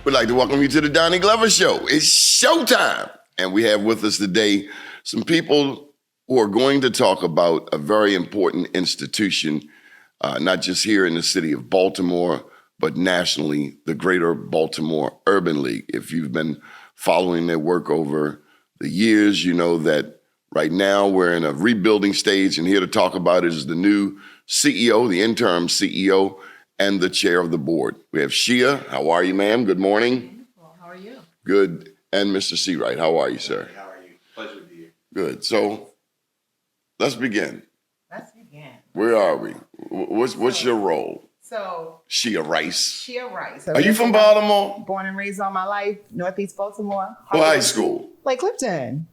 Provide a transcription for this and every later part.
We'd like to welcome you to the Donnie Glover Show. It's showtime. And we have with us today some people who are going to talk about a very important institution, not just here in the city of Baltimore, but nationally, the Greater Baltimore Urban League. If you've been following their work over the years, you know that right now we're in a rebuilding stage, and here to talk about it is the new CEO, the interim CEO, and the chair of the board. We have Shia. How are you, ma'am? Good morning. Well, how are you? Good. And Mr. Seawright. How are you, sir? How are you? Pleasure to be here. Good. So let's begin. Where are we? What's your role? So, Shia Rice. Shia Rice. Are you from Baltimore? Born and raised all my life, Northeast Baltimore. What high school? Lake Clifton.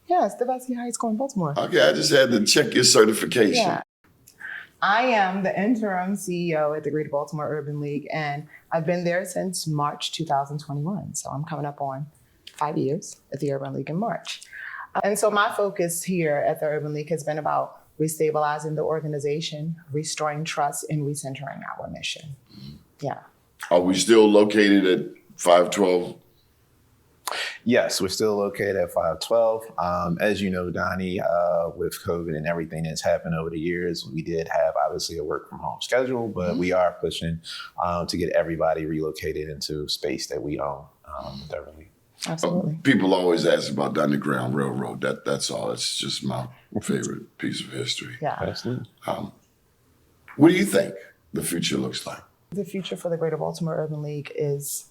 Yes, the best high school in Baltimore. Okay, I just had to check your certification. Yeah. I am the interim CEO at the Greater Baltimore Urban League, and I've been there since March 2021. So I'm coming up on 5 years at the Urban League in March. And so my focus here at the Urban League has been about restabilizing the organization, restoring trust, and recentering our mission. Yeah. Are we still located at 512? Yes, we're still located at 512. As you know, Donnie, with COVID and everything that's happened over the years, we did have obviously a work from home schedule, but we are pushing to get everybody relocated into space that we own. Definitely. Absolutely. People always ask about the Underground Railroad. That's all. It's just my favorite piece of history. Yeah. Absolutely. What do you think the future looks like? The future for the Greater Baltimore Urban League is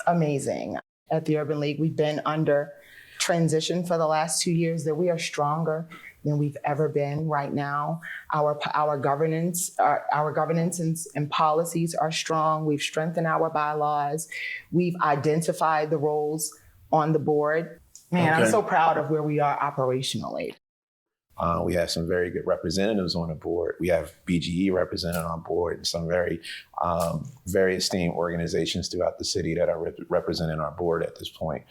amazing. At the Urban League, we've been under transition for the last 2 years, that we are stronger than we've ever been right now. Our governance and policies are strong. We've strengthened our bylaws. We've identified the roles on the board. Man, Okay. I'm so proud of where we are operationally. We have some very good representatives on the board. We have BGE represented on board and some very esteemed organizations throughout the city that are representing our board at this point.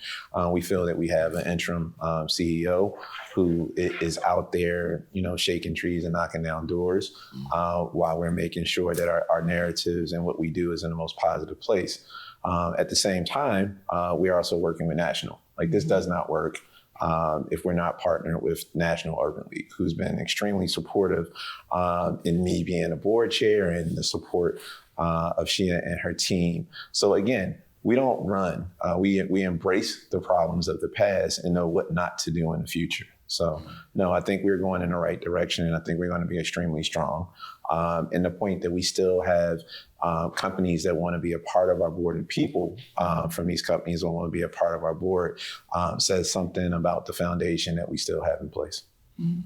We feel that we have an interim CEO who is out there, shaking trees and knocking down doors while we're making sure that our narratives and what we do is in the most positive place. At the same time, we are also working with national. Like, this does not work if we're not partnered with National Urban League, who's been extremely supportive in me being a board chair and the support of Shia and her team. So again, we don't run. We embrace the problems of the past and know what not to do in the future. So no, I think we're going in the right direction, and I think we're going to be extremely strong. And the point that we still have companies that want to be a part of our board, and people from these companies that want to be a part of our board says something about the foundation that we still have in place. Mm-hmm.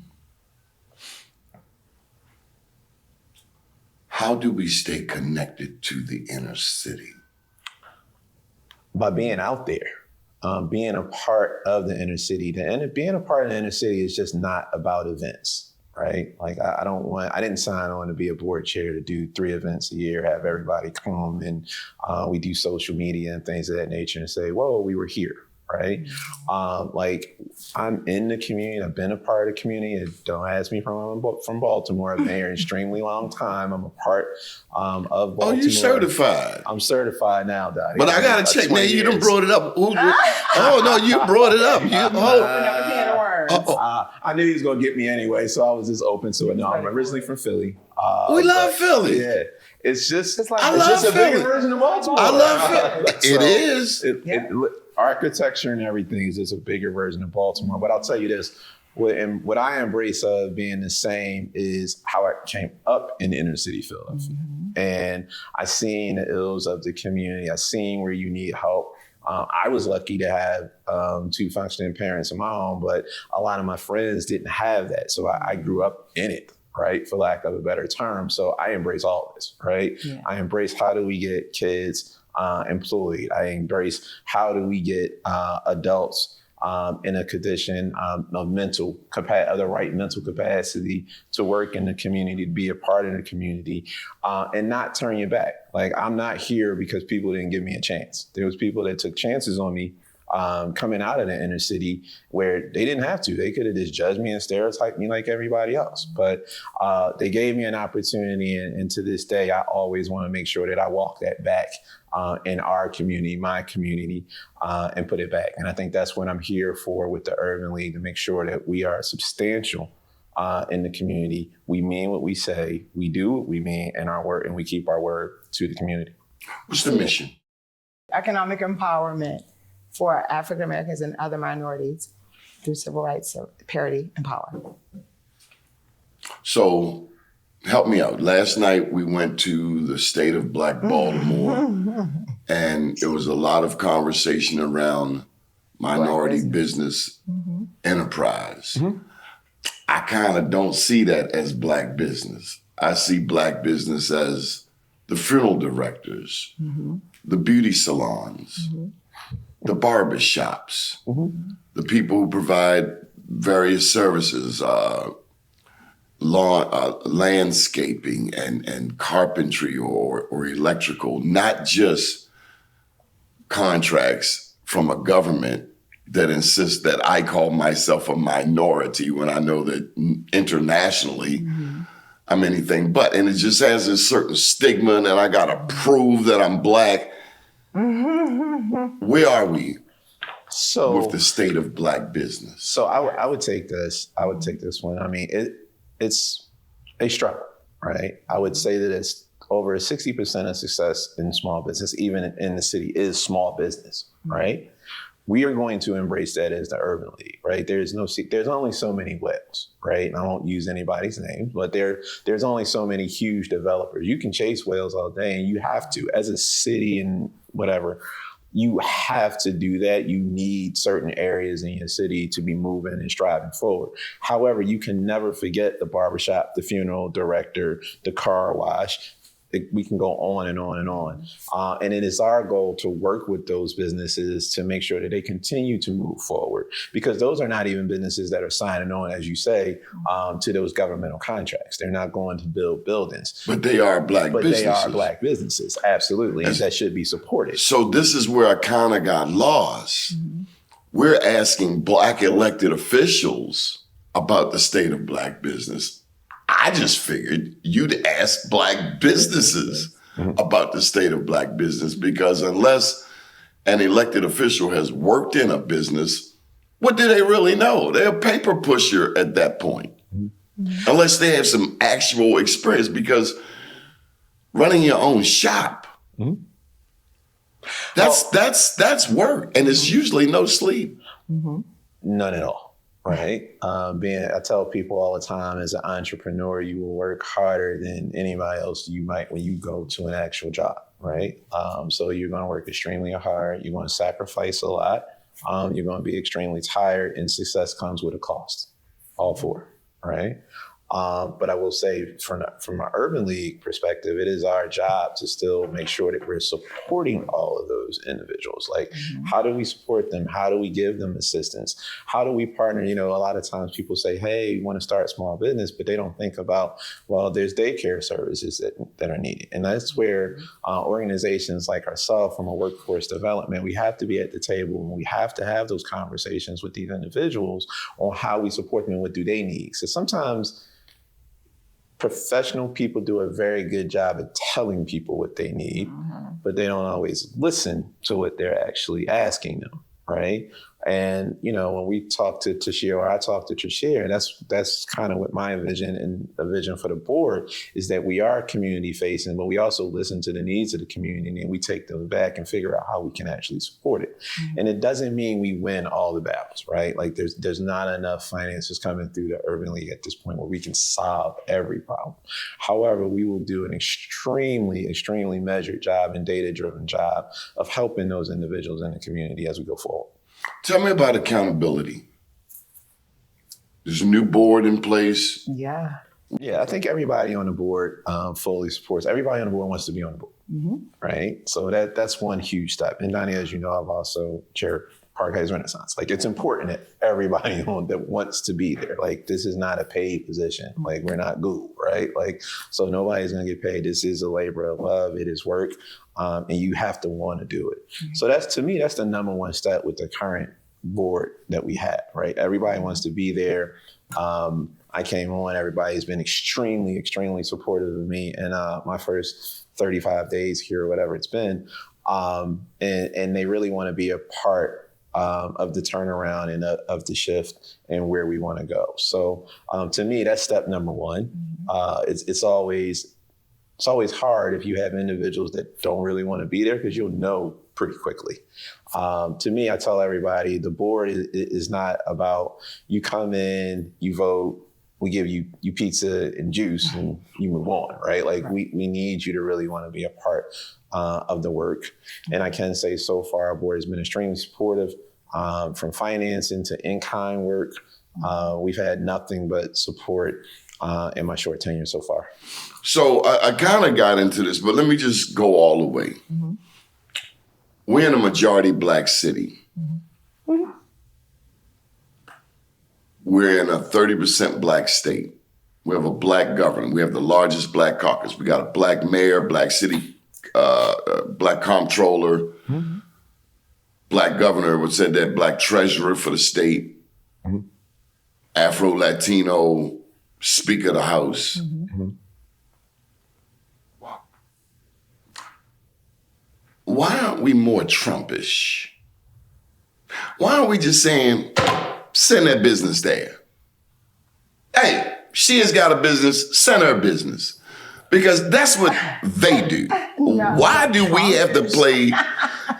How do we stay connected to the inner city? By being out there. Being a part of the inner city. Being a part of the inner city is just not about events, right? Like, I didn't sign on to be a board chair to do 3 events a year, have everybody come, and we do social media and things of that nature and say, whoa, we were here, right? I'm in the community. I've been a part of the community. And don't ask me from Baltimore. I've been here an extremely long time. I'm a part of Baltimore. Oh, you certified? I'm certified now, Dottie. But I got to check, man. You done brought it up. Oh, no, you brought it up. I knew he was going to get me anyway, so I was just open to it. No, I'm originally from Philly. We love Philly. Yeah. It's just a Philly. bigger version of Baltimore. I love Philly. It is. Architecture and everything is just a bigger version of Baltimore. But I'll tell you this, what I embrace of being the same is how I came up in the inner city Philadelphia. Mm-hmm. And I seen the ills of the community. I seen where you need help. I was lucky to have 2 functioning parents of my own, but a lot of my friends didn't have that. So I grew up in it, right? For lack of a better term. So I embrace all of this, right? Yeah. I embrace how do we get kids employed. I embrace how do we get adults in a condition of the right mental capacity to work in the community, to be a part of the community, and not turn your back. Like, I'm not here because people didn't give me a chance. There was people that took chances on me coming out of the inner city where they didn't have to. They could have just judged me and stereotyped me like everybody else. But they gave me an opportunity. And to this day, I always want to make sure that I walk that back in our community, my community, and put it back. And I think that's what I'm here for with the Urban League, to make sure that we are substantial in the community. We mean what we say, we do what we mean in our word, and we keep our word to the community. What's the mission? Economic empowerment for African Americans and other minorities through civil rights, parity, and power. So help me out. Last night we went to the state of Black Baltimore, and there was a lot of conversation around minority business enterprise. I kind of don't see that as Black business. I see Black business as the funeral directors, the beauty salons, the barber shops, the people who provide various services, landscaping and carpentry or electrical, not just contracts from a government that insists that I call myself a minority when I know that internationally I'm anything but. And it just has a certain stigma, and I got to prove that I'm Black. Where are we with the state of Black business? So I would take this. I would take this one. I mean, it's a struggle, right? I would say that it's over 60% of success in small business, even in the city, is small business, right? We are going to embrace that as the Urban League, right? There's only so many whales, right? And I won't use anybody's name, but there's only so many huge developers. You can chase whales all day, and you have to, as a city and whatever, you have to do that. You need certain areas in your city to be moving and striving forward. However, you can never forget the barbershop, the funeral director, the car wash. We can go on and on and on. And it is our goal to work with those businesses to make sure that they continue to move forward, because those are not even businesses that are signing on, as you say, to those governmental contracts. They're not going to build buildings. But they are Black businesses. They are Black businesses, absolutely, and that should be supported. So this is where I kind of got lost. We're asking Black elected officials about the state of Black business. I just figured you'd ask Black businesses about the state of Black business, because unless an elected official has worked in a business, what do they really know? They're a paper pusher at that point, unless they have some actual experience, because running your own shop, that's work, and it's usually no sleep. None at all. Right. I tell people all the time, as an entrepreneur, you will work harder than anybody else you might when you go to an actual job. Right. So you're going to work extremely hard. You're going to sacrifice a lot. You're going to be extremely tired, and success comes with a cost. All four. Right. But I will say, from an Urban League perspective, it is our job to still make sure that we're supporting all of those individuals. Like, how do we support them? How do we give them assistance? How do we partner? You know, a lot of times people say, hey, we want to start a small business, but they don't think about, well, there's daycare services that are needed. And that's where organizations like ourselves, from a workforce development, we have to be at the table, and we have to have those conversations with these individuals on how we support them and what do they need. So sometimes professional people do a very good job at telling people what they need, but they don't always listen to what they're actually asking them, right? And, you know, when we talk to Tashir, or I talk to Tashir, that's kind of what my vision and the vision for the board is, that we are community facing, but we also listen to the needs of the community, and we take them back and figure out how we can actually support it. And it doesn't mean we win all the battles, right? Like there's not enough finances coming through the Urban League at this point where we can solve every problem. However, we will do an extremely, extremely measured job and data-driven job of helping those individuals in the community as we go forward. Tell me about accountability. There's a new board in place. Yeah. Yeah, I think everybody on the board fully supports. Everybody on the board wants to be on the board, right? So that's one huge step. And Doni, as you know, I've also chaired Park Heights Renaissance. Like, it's important that everybody that wants to be there. Like, this is not a paid position. Like, we're not Google, right? Like, so nobody's going to get paid. This is a labor of love. It is work. And you have to want to do it. So to me, that's the number one step with the current board that we have, right? Everybody wants to be there. I came on, everybody's been extremely, extremely supportive of me in my first 35 days here, or whatever it's been. And they really want to be a part of the turnaround and of the shift and where we want to go. So to me, that's step number one. It's always hard if you have individuals that don't really want to be there, because you'll know pretty quickly. To me, I tell everybody, the board is not about you come in, you vote, we give you pizza and juice and you move on, right? Like we need you to really want to be a part of the work. And I can say so far, our board has been extremely supportive, from financing to in-kind work. We've had nothing but support in my short tenure so far. So I kind of got into this, but let me just go all the way. We're in a majority Black city. We're in a 30% Black state. We have a Black governor. We have the largest Black caucus. We got a Black mayor, Black city, Black comptroller, Black governor, would say that, Black treasurer for the state, Afro-Latino Speaker of the House. Why aren't we more Trumpish? Why aren't we just saying, send that business there? Hey, she has got a business, send her business. Because that's what they do. Why do we have to play?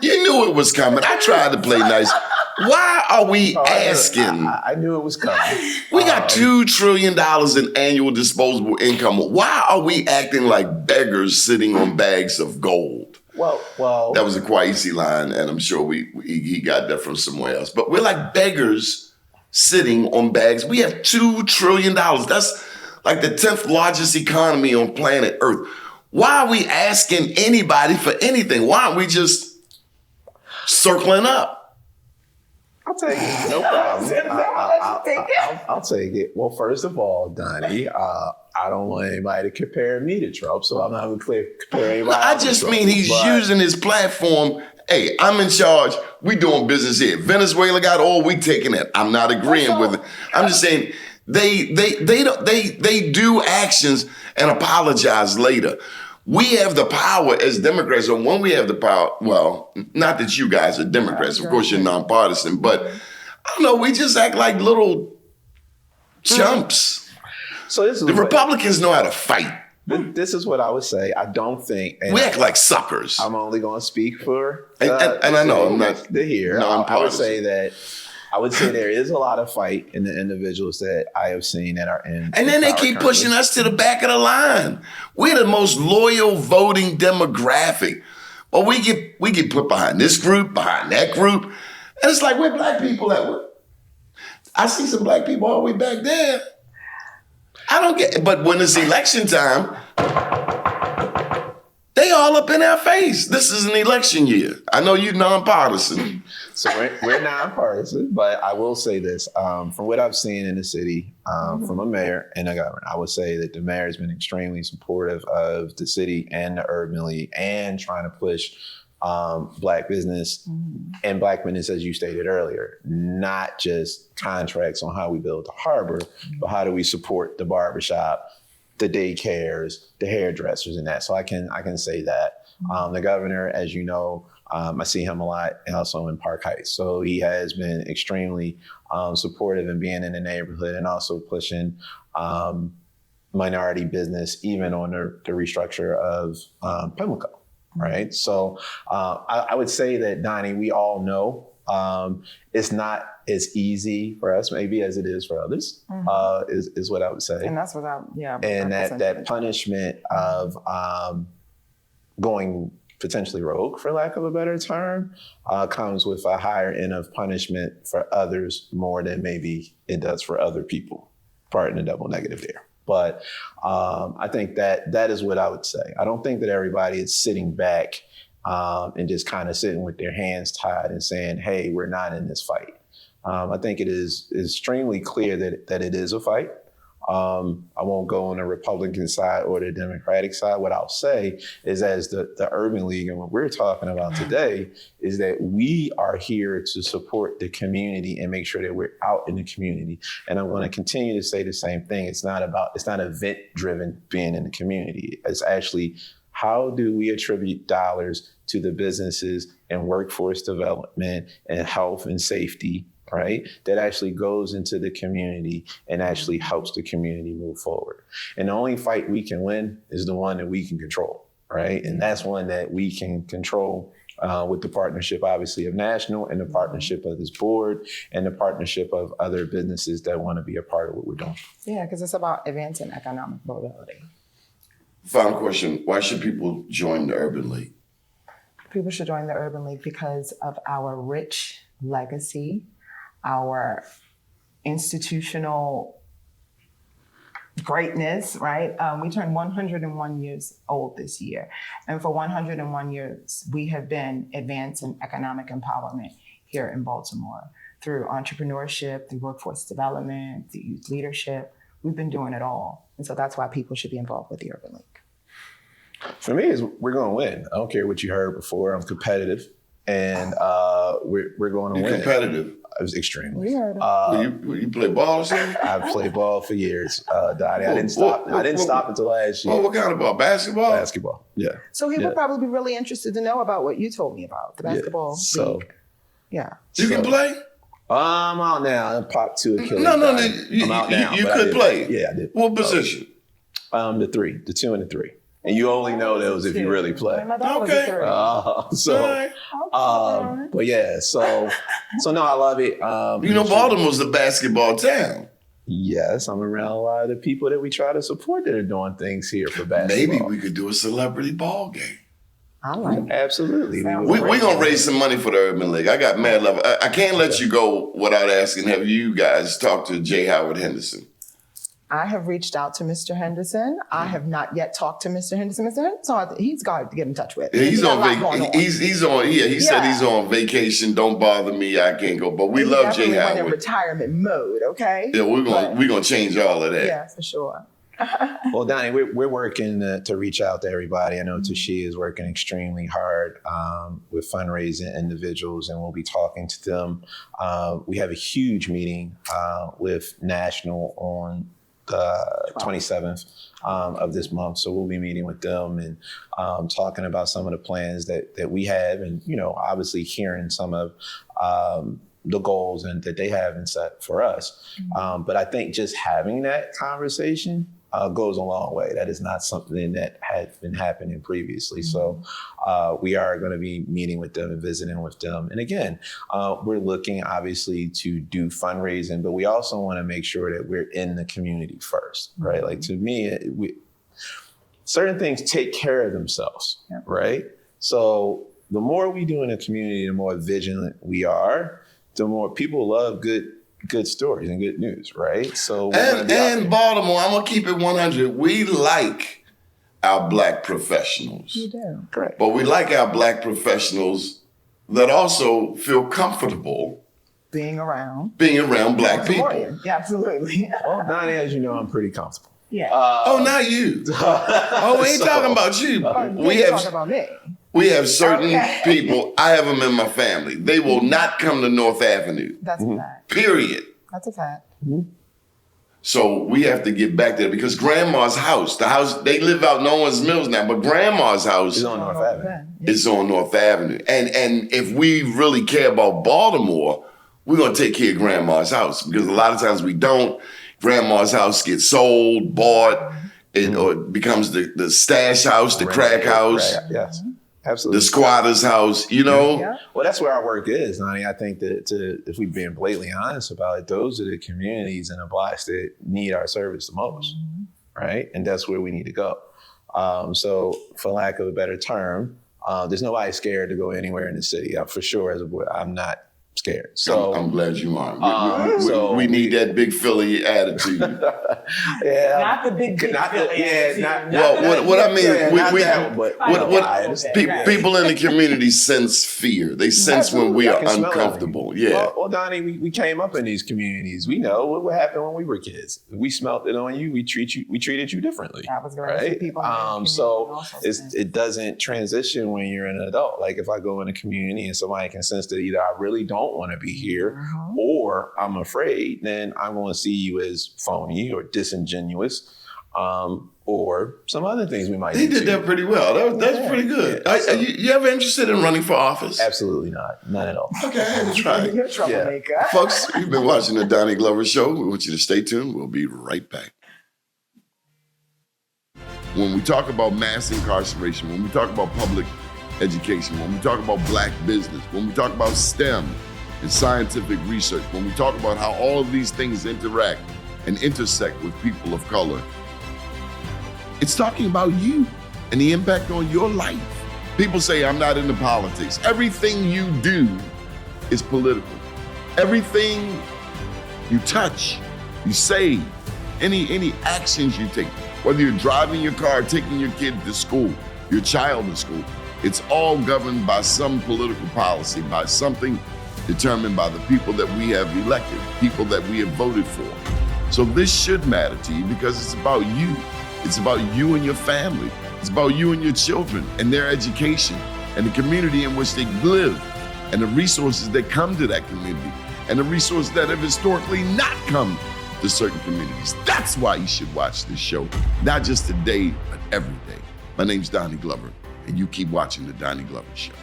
You knew it was coming. I tried to play nice. Why are we asking? I knew it was coming. We got $2 trillion in annual disposable income. Why are we acting like beggars sitting on bags of gold? Well, that was a Kwesi line, and I'm sure he got that from somewhere else. But we're like beggars sitting on bags. We have $2 trillion. That's like the 10th largest economy on planet Earth. Why are we asking anybody for anything? Why aren't we just circling up? I'll take it. No problem. I'll take it. Well, first of all, Donnie, I don't want anybody to compare me to Trump, so I'm not going to compare anybody. I just mean he's using his platform. Hey, I'm in charge. We doing business here. Venezuela got oil. We taking it. I'm not agreeing with it. I'm just saying they do actions and apologize later. We have the power as Democrats, or when we have the power, well, not that you guys are Democrats, of course you're nonpartisan, but I don't know, we just act like little chumps. So this is the Republicans know how to fight. This is what I would say. I don't think we act like suckers. I'm only going to speak for and I know I'm not here. I would say there is a lot of fight in the individuals that I have seen that are in. And then they keep pushing us to the back of the line. We're the most loyal voting demographic. But we get put behind this group, behind that group. And it's like, where Black people at? I see some Black people all the way back there. I don't get it. But when it's election time, they all up in our face. This is an election year. I know you're nonpartisan. So we're nonpartisan, but I will say this. From what I've seen in the city, from a mayor and a governor, I would say that the mayor has been extremely supportive of the city and the Urban League and trying to push Black business and Black business, as you stated earlier, not just contracts on how we build the harbor, but how do we support the barbershop, the daycares, the hairdressers, and that. So I can say that. The governor, as you know, I see him a lot also in Park Heights. So he has been extremely supportive in being in the neighborhood and also pushing minority business, even on the restructure of Pimlico, right? So I would say that, Donnie, we all know it's not as easy for us maybe as it is for others, is what I would say. And that's what And that punishment of going potentially rogue, for lack of a better term, comes with a higher end of punishment for others more than maybe it does for other people. Pardon the double negative there. But I think that is what I would say. I don't think that everybody is sitting back and just kind of sitting with their hands tied and saying, hey, we're not in this fight. I think it is extremely clear that it is a fight. I won't go on the Republican side or the Democratic side. What I'll say is, as the Urban League and what we're talking about today is that we are here to support the community and make sure that we're out in the community. And I'm going to continue to say the same thing. It's not event driven being in the community. It's actually, how do we attribute dollars to the businesses and workforce development and health and safety, right? That actually goes into the community and actually helps the community move forward. And the only fight we can win is the one that we can control, right? And that's one that we can control with the partnership, obviously, of National and the partnership of this board and the partnership of other businesses that want to be a part of what we're doing. Yeah, because it's about advancing economic mobility. Final question, why should people join the Urban League? People should join the Urban League because of our rich legacy, our institutional greatness, right? We turned 101 years old this year. And for 101 years, we have been advancing economic empowerment here in Baltimore through entrepreneurship, through workforce development, through youth leadership. We've been doing it all. And so that's why people should be involved with the Urban League. For me, we're going to win. I don't care what you heard before. I'm competitive, and we're going to win. You're competitive. I was extremely. We heard it. You play ball or something? I've played ball for years, Dottie. I didn't stop until last year. Oh, what kind of ball? Basketball? Basketball, yeah. So he would probably be really interested to know about what you told me about the basketball league. Yeah. You can play? I'm out now. I popped 2 Achilles. No. I'm out now. You could play? Yeah, I did. What position? The 2 and the 3. And you only know those if you really play. Okay. But yeah, so no, I love it. Baltimore's a basketball town. Yes, I'm around a lot of the people that we try to support that are doing things here for basketball. Maybe we could do a celebrity ball game. I like it. Absolutely. We're going to raise some money for the Urban League. I got mad love. I can't let you go without asking, have you guys talked to J. Howard Henderson? I have reached out to Mr. Henderson. I have not yet talked to Mr. Henderson. Mr. Henderson, he's got to get in touch with. Yeah, he's on vacation. He said he's on vacation. Don't bother me. I can't go. But we love J. Howard. In retirement mode, okay? Yeah, we're gonna change all of that. Yeah, for sure. Well, Donnie, we're working to reach out to everybody. I know Tashi is working extremely hard with fundraising individuals, and we'll be talking to them. We have a huge meeting with National on the 27th of this month. So we'll be meeting with them and talking about some of the plans that we have, and, obviously hearing some of the goals and that they have in set for us. But I think just having that conversation goes a long way. That is not something that had been happening previously. So we are going to be meeting with them and visiting with them. And again, we're looking obviously to do fundraising, but we also want to make sure that we're in the community first, right? Like, to me, certain things take care of themselves, right? So the more we do in the community, the more vigilant we are, the more people love good stories and good news, right? So and Baltimore, I'm gonna keep it 100. We like our Black professionals. You do. Correct. But we like our Black professionals that also feel comfortable being around Black people. Yeah, absolutely. Well, Donnie, as you know, I'm pretty comfortable. Yeah. Not you. We ain't talking about you. Talking about me. We have certain people, I have them in my family. They will not come to North Avenue. That's a fact. Period. That's a fact. So we have to get back there because Grandma's house, they live out in Owens Mills now, but Grandma's house is on North Avenue. It's on North Avenue. And if we really care about Baltimore, we're going to take care of Grandma's house, because a lot of times we don't. Grandma's house gets sold, bought, or it becomes the stash house, the crack house. Yes. Absolutely. The squatter's house, Yeah. Well, that's where our work is, Nani. I think that if we're being blatantly honest about it, those are the communities and the blocks that need our service the most, right? And that's where we need to go. So for lack of a better term, there's nobody scared to go anywhere in the city. For sure, as a boy, I'm not scared. So I'm glad you are. So we need that big Philly attitude. Yeah, Not the big Philly attitude. What I mean is, people in the community sense fear. They sense when we are uncomfortable. Yeah. Well, Donnie, we came up in these communities. We know what happened when we were kids. We smelt it on you. We treated you differently. That was great. Right? People So it doesn't transition when you're an adult. Like if I go in a community and somebody can sense that either I really don't want to be here or I'm afraid, then I'm going to see you as phony or disingenuous, or some other things we might. He did that pretty well. That's pretty good. You ever interested in running for office? Absolutely not. Not at all. Okay, I had to try. You're a troublemaker. Yeah. Folks, you've been watching the Donnie Glover Show. We want you to stay tuned. We'll be right back. When we talk about mass incarceration, when we talk about public education, when we talk about black business, when we talk about STEM and scientific research, when we talk about how all of these things interact and intersect with people of color, it's talking about you and the impact on your life. People say, I'm not into politics. Everything you do is political. Everything you touch, you say, any actions you take, whether you're driving your car, taking your kid to school, your child to school, it's all governed by some political policy, by something determined by the people that we have elected, people that we have voted for. So this should matter to you because it's about you. It's about you and your family. It's about you and your children and their education and the community in which they live and the resources that come to that community and the resources that have historically not come to certain communities. That's why you should watch this show, not just today, but every day. My name's Donnie Glover, and you keep watching the Donnie Glover Show.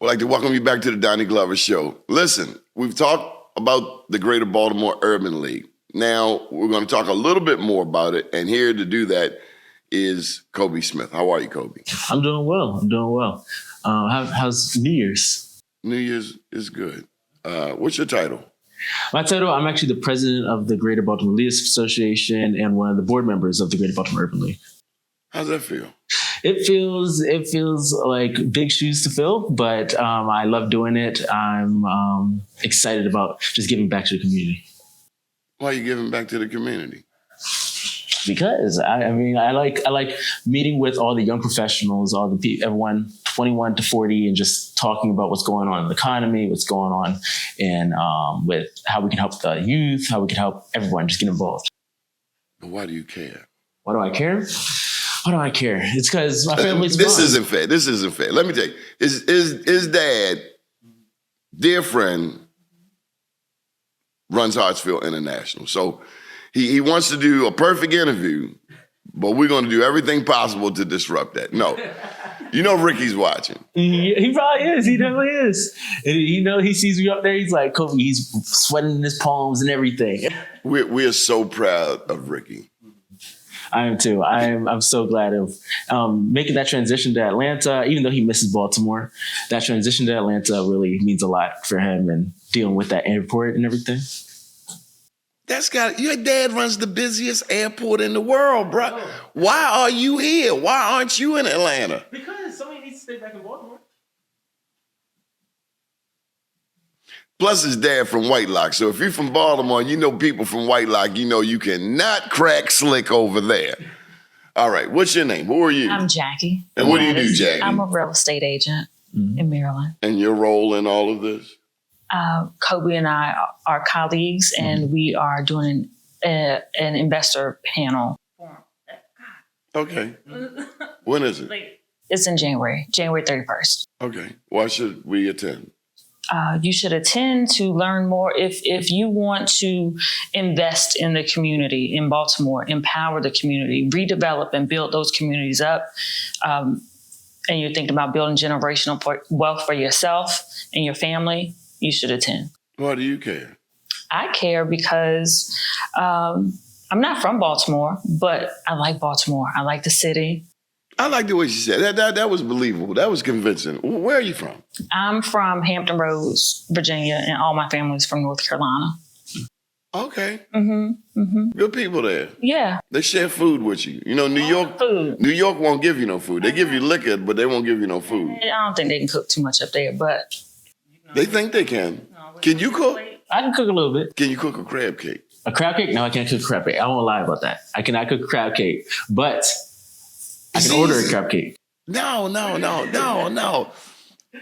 We'd like to welcome you back to the Donnie Glover Show. Listen, we've talked about the Greater Baltimore Urban League. Now, we're going to talk a little bit more about it, and here to do that is Kobe Smith. How are you, Kobe? I'm doing well. How's New Year's? New Year's is good. What's your title? My title, I'm actually the president of the Greater Baltimore Leaders Association and one of the board members of the Greater Baltimore Urban League. How's that feel? It feels like big shoes to fill, but I love doing it. I'm excited about just giving back to the community. Why are you giving back to the community? Because I like meeting with all the young professionals, all the people, everyone 21 to 40, and just talking about what's going on in the economy, what's going on, and with how we can help the youth, how we can help everyone just get involved. But why do you care? Why do I care? Why do I care? It's because my family's This fun. isn't fair. This isn't fair. Let me tell you. His dad, dear friend, runs Hartsfield International. So he wants to do a perfect interview, but we're going to do everything possible to disrupt that. No. You know Ricky's watching. He probably is. He definitely is. And he sees me up there. He's like, Kobe, he's sweating his palms and everything. We're so proud of Ricky. I am too. I'm so glad of making that transition to Atlanta, even though he misses Baltimore. That transition to Atlanta really means a lot for him and dealing with that airport and everything. Your dad runs the busiest airport in the world, bro. Why are you here? Why aren't you in Atlanta? Because somebody needs to stay back in Baltimore. Plus his dad from Whitelock. So if you're from Baltimore, you know people from Whitelock, you know you cannot crack slick over there. All right, what's your name? Who are you? I'm Jackie. And what do you do, Jackie? I'm a real estate agent in Maryland. And your role in all of this? Kobe and I are colleagues, and we are doing an investor panel. Okay. When is it? It's in January 31st. Okay. Why should we attend? You should attend to learn more. If you want to invest in the community in Baltimore, empower the community, redevelop and build those communities up, and you're thinking about building generational wealth for yourself and your family, you should attend. Why do you care? I care because I'm not from Baltimore, but I like Baltimore. I like the city. I like the way she said that. That was believable. That was convincing. Where are you from? I'm from Hampton Roads, Virginia, and all my family's from North Carolina. Okay. Mm-hmm. Good people there. Yeah. They share food with you. You know, New York won't give you no food. They give you liquor, but they won't give you no food. I don't think they can cook too much up there, but They think they can. Can you cook? I can cook a little bit. Can you cook a crab cake? A crab cake? No, I can't cook crab cake. I won't lie about that. I cannot cook crab cake, but I can order a crab cake. No.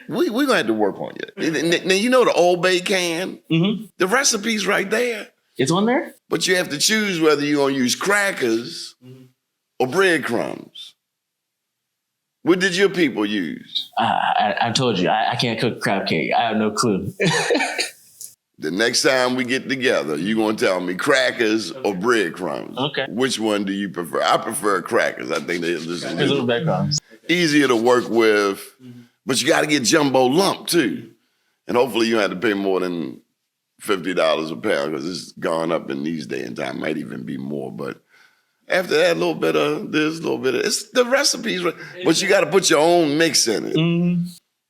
We're going to have to work on you. Now, you know the Old Bay can? Mm-hmm. The recipe's right there. It's on there? But you have to choose whether you're going to use crackers or breadcrumbs. What did your people use? I told you, I can't cook crab cake. I have no clue. The next time we get together, you're going to tell me crackers or breadcrumbs. Okay. Which one do you prefer? I prefer crackers. I think they're just Little breadcrumbs. easier to work with, but you got to get jumbo lump too. And hopefully you don't have to pay more than $50 a pound because it's gone up in these days and time. Might even be more, but after that, a little bit of this, a little bit of it's the recipes, but you got to put your own mix in it. Mm-hmm.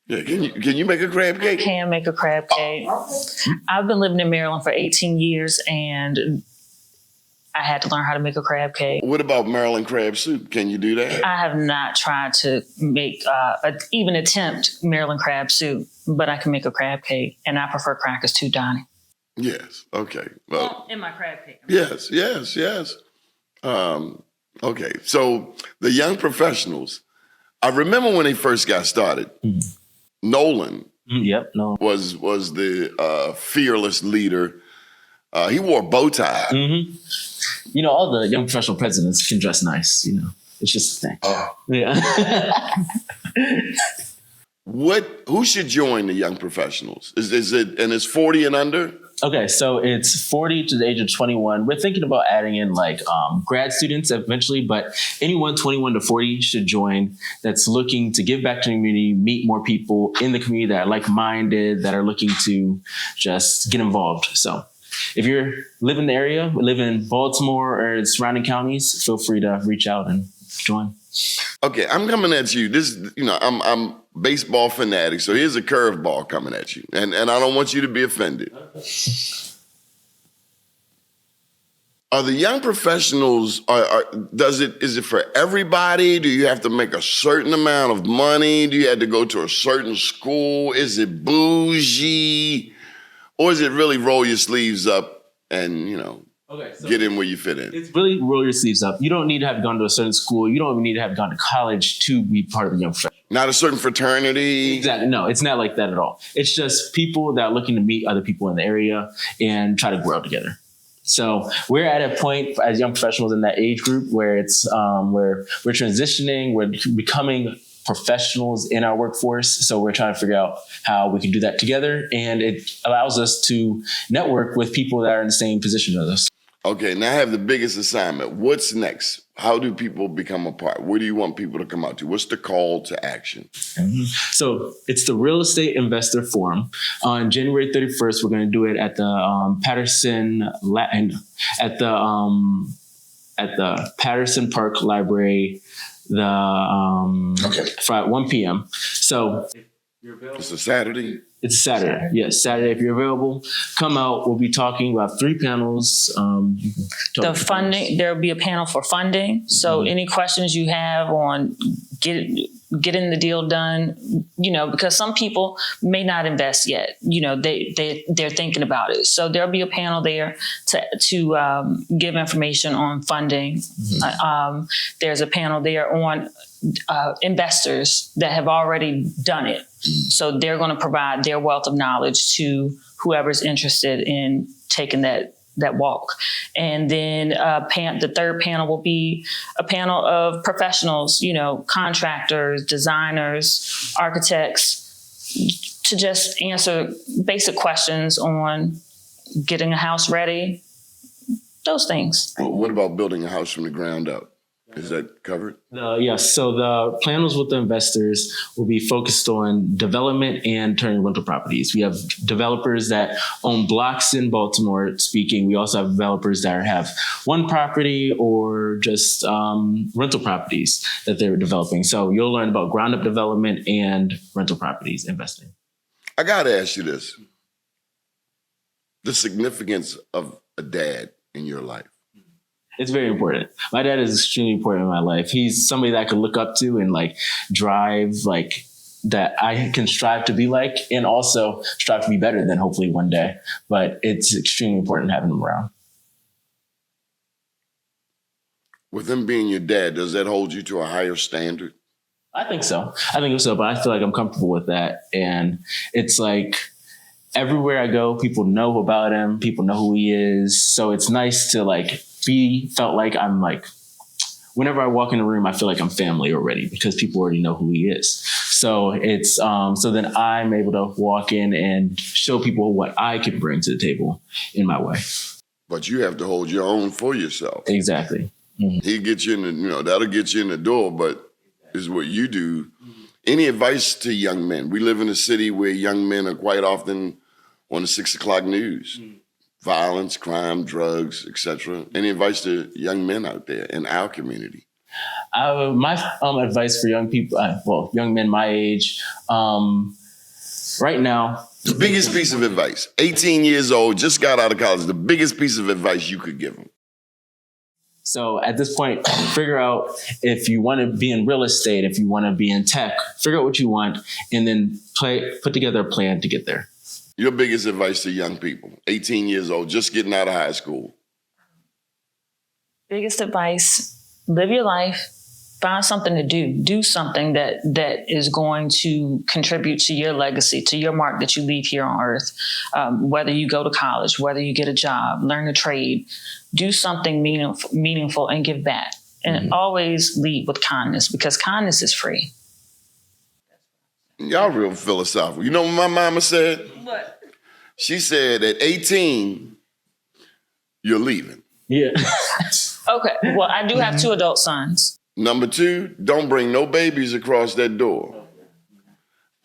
Yeah, can you make a crab cake? I can make a crab cake. I've been living in Maryland for 18 years, and I had to learn how to make a crab cake. What about Maryland crab soup? Can you do that? I have not tried to make even attempt Maryland crab soup, but I can make a crab cake, and I prefer crackers too, Donnie. Yes. Okay. Well, in my crab cake. yes. Okay. So the young professionals, I remember when they first got started, Nolan Yep. No. was the fearless leader. He wore a bow tie. Mm-hmm. You know, all the young professional presidents can dress nice. You know, it's just a thing. Yeah. Who should join the young professionals? Is it, and it's 40 and under? Okay, so it's 40 to the age of 21. We're thinking about adding in like grad students eventually, but anyone 21 to 40 should join that's looking to give back to the community, meet more people in the community that are like-minded, that are looking to just get involved. So if you're live in the area, live in Baltimore or surrounding counties, feel free to reach out and join. Okay, I'm coming at you. I'm baseball fanatic, so here's a curveball coming at you, and I don't want you to be offended. Are the young professionals? Is it for everybody? Do you have to make a certain amount of money? Do you have to go to a certain school? Is it bougie, or is it really roll your sleeves up and get in where you fit in? It's really roll your sleeves up. You don't need to have gone to a certain school. You don't even need to have gone to college to be part of the young professionals. Not a certain fraternity. Exactly. No, it's not like that at all. It's just people that are looking to meet other people in the area and try to grow together. So we're at a point as young professionals in that age group where it's where we're transitioning, we're becoming professionals in our workforce. So we're trying to figure out how we can do that together. And it allows us to network with people that are in the same position as us. Okay, now I have the biggest assignment. What's next? How do people become a part? Where do you want people to come out to? What's the call to action? Mm-hmm. So it's the Real Estate Investor Forum. On January 31st, we're going to do it at the Patterson Park Library at 1 p.m. So it's a Saturday? It's a Saturday. Yes, Saturday. If you're available, come out. We'll be talking about 3 panels. The funding, there'll be a panel for funding. So any questions you have on getting the deal done, because some people may not invest yet. They're thinking about it. So there'll be a panel there to give information on funding. Mm-hmm. There's a panel there on investors that have already done it. So they're going to provide their wealth of knowledge to whoever's interested in taking that walk. And then the third panel will be a panel of professionals, contractors, designers, architects, to just answer basic questions on getting a house ready, those things. What about building a house from the ground up? Is that covered? Yes. So the panels with the investors will be focused on development and turning rental properties. We have developers that own blocks in Baltimore speaking. We also have developers that have one property or just rental properties that they're developing. So you'll learn about ground up development and rental properties investing. I got to ask you this. The significance of a dad in your life? It's very important. My dad is extremely important in my life. He's somebody that I could look up to and like drive, like that I can strive to be like, and also strive to be better than hopefully one day. But it's extremely important having him around. With him being your dad, does that hold you to a higher standard? I think so. But I feel like I'm comfortable with that. And it's like everywhere I go, people know about him. People know who he is. So it's nice to like felt like I'm like, whenever I walk in a room, I feel like I'm family already because people already know who he is. So it's, so then I'm able to walk in and show people what I can bring to the table in my way. But you have to hold your own for yourself. Exactly. Mm-hmm. He gets you in the, that'll get you in the door, but is what you do. Any advice to young men? We live in a city where young men are quite often on the 6 o'clock news. Violence, crime, drugs, etc. Any advice to young men out there in our community? My advice for young people, young men my age, right now. The biggest piece of advice, 18 years old, just got out of college, the biggest piece of advice you could give them. So at this point, figure out if you want to be in real estate, if you want to be in tech, figure out what you want, and then put together a plan to get there. Your biggest advice to young people, 18 years old, just getting out of high school. Biggest advice, live your life, find something to do something that is going to contribute to your legacy, to your mark that you leave here on earth. Whether you go to college, whether you get a job, learn a trade, do something meaningful and give back. And always lead with kindness because kindness is free. Y'all real philosophical. You know what my mama said? What? She said at 18, you're leaving. Yeah. Okay. Well, I do have 2 adult sons. Number 2, don't bring no babies across that door.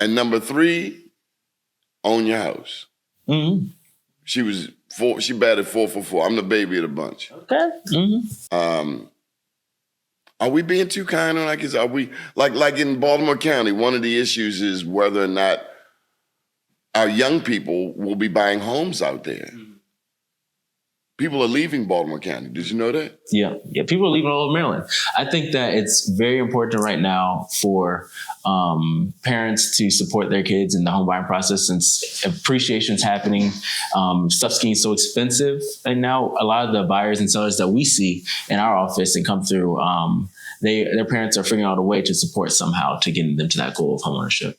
And number 3, own your house. Mm-hmm. She batted 4 for 4. I'm the baby of the bunch. Okay. Mm-hmm. Are we being too kind on our kids? Are we like in Baltimore County? One of the issues is whether or not our young people will be buying homes out there. People are leaving Baltimore County. Did you know that? Yeah. People are leaving all over Maryland. I think that it's very important right now for parents to support their kids in the home buying process since appreciation's happening. Stuff's getting so expensive. And now a lot of the buyers and sellers that we see in our office and come through, their parents are figuring out a way to support somehow to getting them to that goal of homeownership.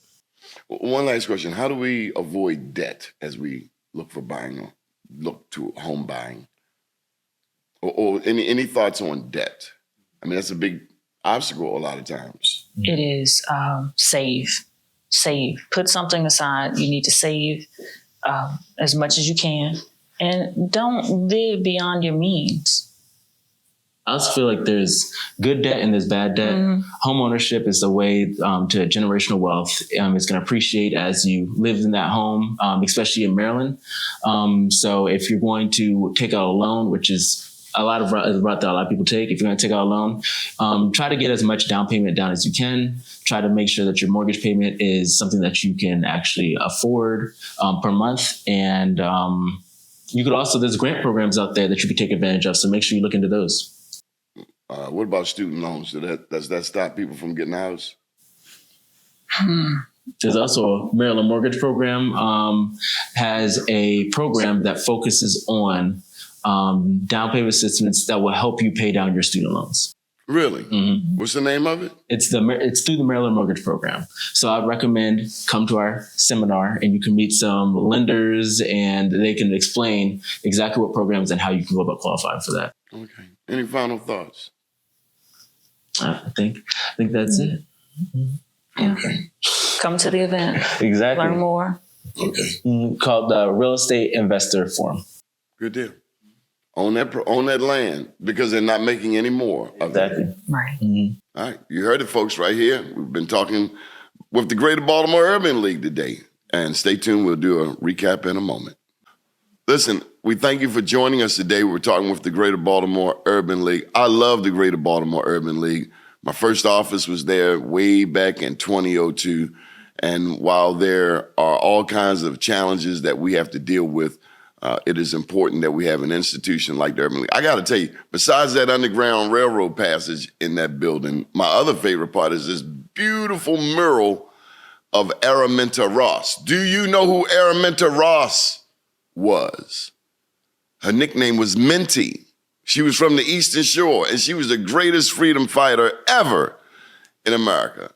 One last question. How do we avoid debt as we look to home buying? Or any thoughts on debt? I mean, that's a big obstacle a lot of times. It is save. Put something aside. You need to save as much as you can. And don't live beyond your means. I also feel like there's good debt and there's bad debt. Home ownership is a way to generational wealth. It's going to appreciate as you live in that home, especially in Maryland. So if you're going to take out a loan, which is a lot of route that a lot of people take, if you're going to take out a loan, try to get as much down payment down as you can. Try to make sure that your mortgage payment is something that you can actually afford per month. And you could also, there's grant programs out there that you can take advantage of. So make sure you look into those. What about student loans? Does that stop people from getting a house? There's also a Maryland mortgage program, has a program that focuses on down payment assistance that will help you pay down your student loans. Really? Mm-hmm. What's the name of it? It's through the Maryland mortgage program. So I'd recommend come to our seminar and you can meet some lenders and they can explain exactly what programs and how you can go about qualifying for that. Okay. Any final thoughts? I think that's it. Yeah. Come to the event. Exactly. Learn more. Okay. Called the Real Estate Investor Forum. Good deal. Own that land because they're not making any more of that. Right. Mm-hmm. All right. You heard it, folks, right here. We've been talking with the Greater Baltimore Urban League today. And stay tuned. We'll do a recap in a moment. Listen, we thank you for joining us today. We're talking with the Greater Baltimore Urban League. I love the Greater Baltimore Urban League. My first office was there way back in 2002. And while there are all kinds of challenges that we have to deal with, it is important that we have an institution like the Urban League. I got to tell you, besides that Underground Railroad passage in that building, my other favorite part is this beautiful mural of Araminta Ross. Do you know who Araminta Ross was? Her nickname was Minty. She was from the Eastern Shore, and she was the greatest freedom fighter ever in America.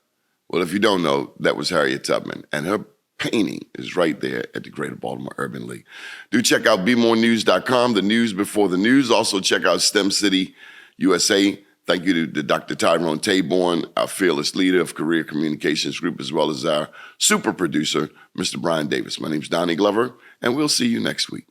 Well, if you don't know, that was Harriet Tubman, and her painting is right there at the Greater Baltimore Urban League. Do check out BMORENews.com, the news before the news. Also check out STEM City USA. Thank you to Dr. Tyrone Tabor, our fearless leader of Career Communications Group, as well as our super producer, Mr. Bryan Davis. My name's Donnie Glover, and we'll see you next week.